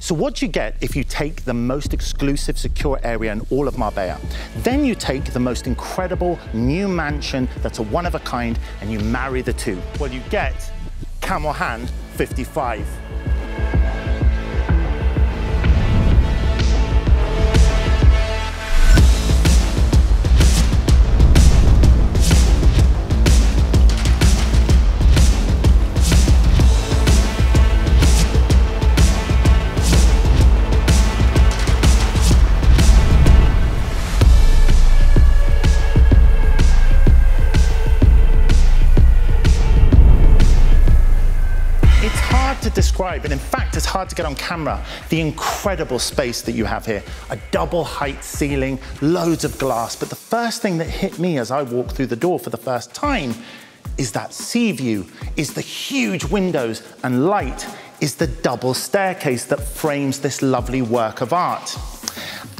So what you get if you take the most exclusive, secure area in all of Marbella, then you take the most incredible new mansion that's a one of a kind and you marry the two. Well, you get Camojan 55. To describe, and in fact it's hard to get on camera, the incredible space that you have here. A double height ceiling, loads of glass, but the first thing that hit me as I walked through the door for the first time is that sea view, is the huge windows, and light is the double staircase that frames this lovely work of art.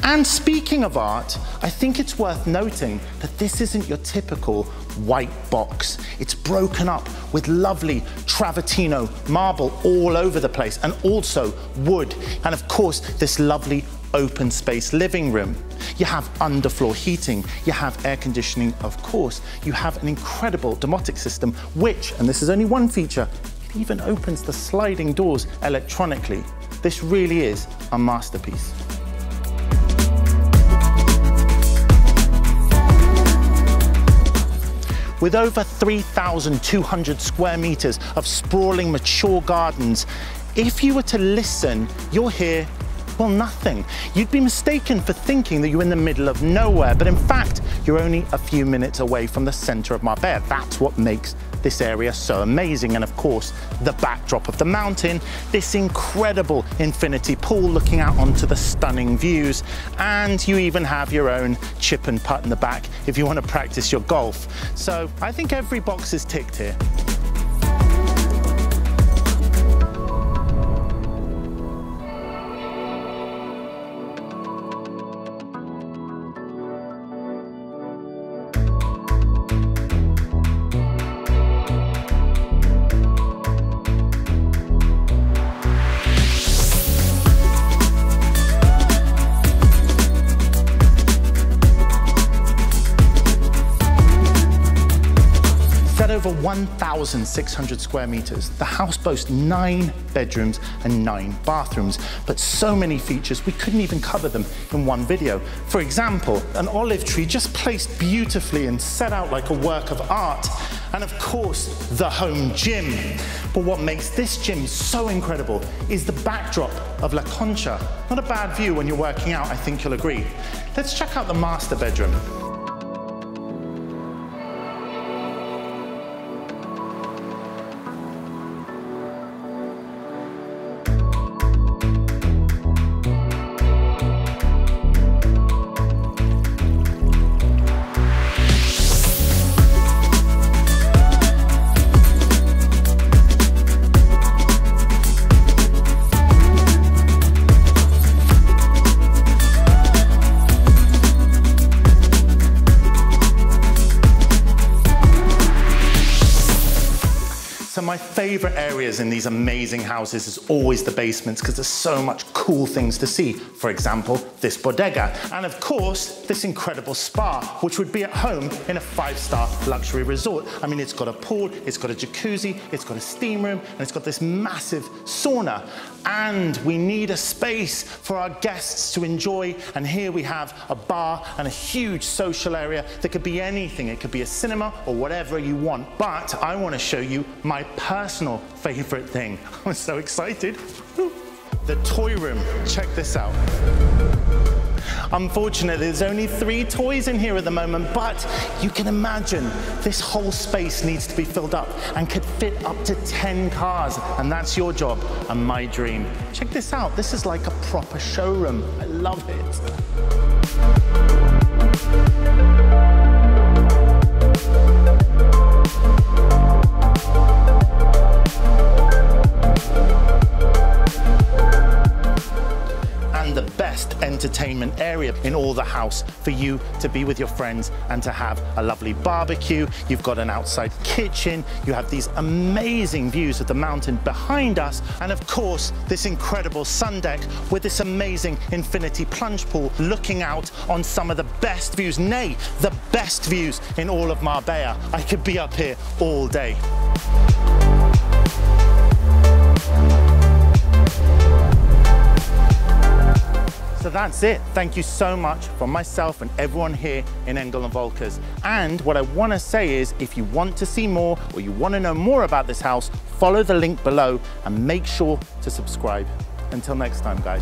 And speaking of art, I think it's worth noting that this isn't your typical white box. It's broken up with lovely Travertine marble all over the place, and also wood, and of course this lovely open space living room. You have underfloor heating, you have air conditioning, of course. You have an incredible domotic system, which, and this is only one feature, it even opens the sliding doors electronically. This really is a masterpiece. With over 3,200 square meters of sprawling mature gardens, if you were to listen, you'll hear, well, nothing. You'd be mistaken for thinking that you're in the middle of nowhere, but in fact, you're only a few minutes away from the center of Marbella. That's what makes this area so amazing. And of course, the backdrop of the mountain, this incredible infinity pool looking out onto the stunning views. And you even have your own chip and putt in the back if you want to practice your golf. So I think every box is ticked here. Over 1,600 square meters. The house boasts 9 bedrooms and 9 bathrooms, but so many features we couldn't even cover them in one video. For example, an olive tree just placed beautifully and set out like a work of art. And of course, the home gym. But what makes this gym so incredible is the backdrop of La Concha. Not a bad view when you're working out, I think you'll agree. Let's check out the master bedroom. So my favorite areas in these amazing houses is always the basements, because there's so much cool things to see. For example, this bodega, and of course, this incredible spa, which would be at home in a 5-star luxury resort. I mean, it's got a pool, it's got a jacuzzi, it's got a steam room, and it's got this massive sauna. And we need a space for our guests to enjoy. And here we have a bar and a huge social area that could be anything. It could be a cinema or whatever you want. But I want to show you my personal favorite thing. I'm so excited. The toy room. Check this out. Unfortunately, there's only 3 toys in here at the moment, but you can imagine this whole space needs to be filled up and could fit up to 10 cars, and that's your job and my dream. Check this out. This is like a proper showroom. I love it. And the best best entertainment area in all the house for you to be with your friends and to have a lovely barbecue. You've got an outside kitchen. You have these amazing views of the mountain behind us. And of course, this incredible sun deck with this amazing infinity plunge pool looking out on some of the best views, nay, the best views in all of Marbella. I could be up here all day. So that's it. Thank you so much from myself and everyone here in Engel Völkers. And what I want to say is, if you want to see more or you want to know more about this house, follow the link below and make sure to subscribe. Until next time, guys.